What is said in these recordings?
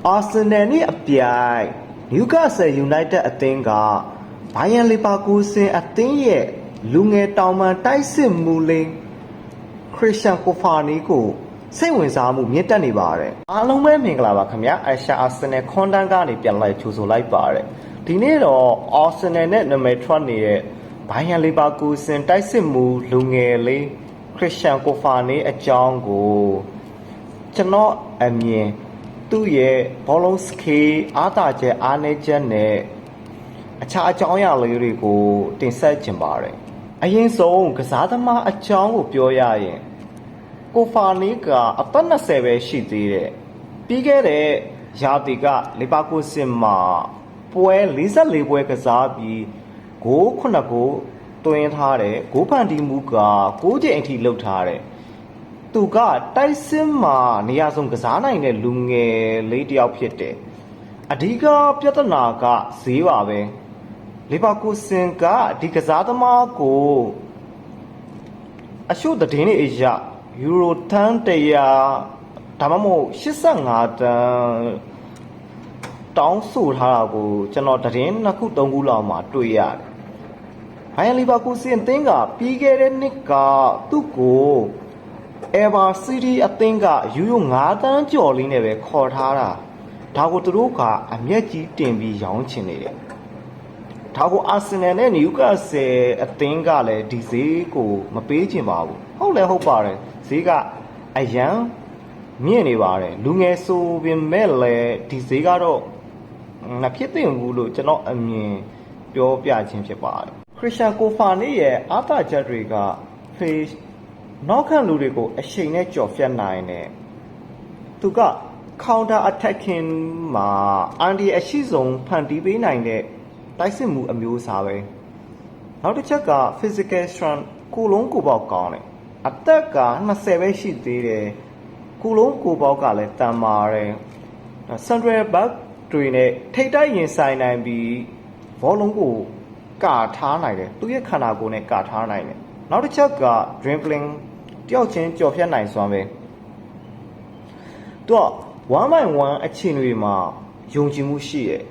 Arsenal နဲ့အပြိုင် Newcastle United အသင်းက Bayer Leverkusen အသင်းရဲ့လူငယ်တောင်ပံတိုက်စစ်မှုလေး Christian Kofani ကိုစိတ်ဝင်စားမှုမြင့်တက်နေပါတယ်အားလုံးပဲမင်္ဂလာပါခင်ဗျာArsenal ခွန်တန်းကနေပြန်လိုက်ကြိုဆိုလိုက်ပါတယ်ဒီနေ့တော့ Arsenal နဲ့နာမည်ထွက်နေတဲ့ Bayer Leverkusen တိုက်စစ်မှုလူငယ်လေး Christian Kofani အကြောင်းကိုကျွန်တော်အမြင်သူ့ရဲ့ဘောလုံးစကေးအားသာချက်အားနည်းချက်နဲ့အခြားအကြောင်းအရာလေးတွေကိုတင်ဆက်ခြင်းပါတယ်အရင်ဆုံးကစားသမားအကြောင်းကိုပြောရရင်ကိုဖာနီကအသက်20ပဲရှိသေးတယ်ပြီးခဲ့တဲ့ရာသီကလီဗာပူးစင်မှာပွဲ44ပွဲကစားပြီးဂိုး9ဂိုးသွင်းထားတယ်ဂိုးဖန်တီးမှုက6ချိန်အထိလုပ်ထားတယ်သူကတိုက်စစ်မှာနေရာဆုံးကစားနိုင်တဲ့လူငယ်လေးတစ်ယောက်ဖြစ်တယ်အဓိကပြဿနာကဈေးပါပဲလီဗာပူးစင်ကဒီကစားသမားကိုအရှုပ်သတင်းတွေအရယူရိုတန်100ဒါမှမဟုတ်85တန်တောင်းဆိုထားတာကိုကျွန်တော်သတင်း2ခု3ခုလောက်မှတွေ့ရတယ်။ဘိုင်ယန်လီဗာပူးစင်အသင်းကပြီးခဲ့တဲ့နှစ်ကသူ့ကိုအေဗာစီးတီးအသင်းကယူရို9တန်းကျော်လေးနဲ့ပဲခေါ်ထားတာ။ဒါကိုသူတို့ကအမျက်ကြီးတင်ပြီးရောင်းချင်နေတယ်။ဒါကိုအာဆင်နယ်နဲ့နယူကာဆယ်အသင်းကလည်းဒီဈေးကိုမပေးချင်ပါဘူး။ဟုတ်လဲဟုတ်ပါတယ်။ဈေးကအရန်မြင့်နေပါတယ်လူငယ်ဆိုပေမဲ့လည်းဒီဈေးကတော့မဖြစ်သင့်ဘူးလို့ကျွန်တော်အမြင်ပြောပြခြင်းဖြစ်ပါတယ်ခရစ်စတန်ကိုဖာနီရဲ့အားသာချက်တွေကဖေးနောက်ခံလူတွေကိုအရှိန်နဲ့ကြော်ဖြတ်နိုင်တယ်သူက counter attacking မှာအန်ဒီအရှိဆုံးဖန်တီးပေးနိုင်တဲ့တိုက်စစ်မှုအမျိုးအစားပဲနောက်တစ်ချက်က physical strength ကိုလုံးကိုပေါက်ကောင်းတယ်အသက်က20ပဲရှိသေးတယ်ကိုလုံးကိုပေါက်ကလည်းတန်ပါတယ် Central Back တွေနဲ့ထိတ်တိုက်ရင်ဆိုင်နိုင်ပြီးဘောလုံးကိုကာထားနိုင်တယ်သူရဲ့ခန္ဓာကိုယ်နဲ့ကာထားနိုင်တယ်နောက်တစ်ချက်က dribbling တယောက်ချင်းကြော်ဖြတ်နိုင်စွမ်းပဲသူက1-1အခြေအနေတွေမှာယုံကြည်မှုရှိရဲ့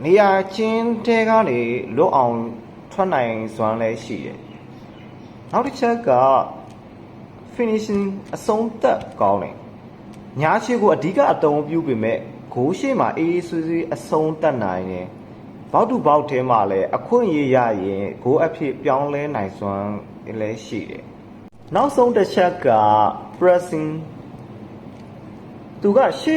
နေရာချင်းတဲကနေလွတ်အောင်ထွက်နိုင်စွမ်းလည်းရှိရဲ့နောက်တစ်ချက်က finishing အဆုံးသတ်ကောင်းတယ်ညာချေကိုအဓိကအသုံးပြုပေမဲ့ဂိုးရှိမှာအေးအေးဆွေးဆွေးအဆုံးသတ်နိုင်တယ်ဘောက်တူဘောက်ထဲမှာလည်းအခွင့်အရေးရရင်ဂိုးအဖြစ်ပြောင်းလဲနိုင်စွမ်းလည်းရှိတယ်နောက်ဆုံးတစ်ချက်က pressing သူကရှေ့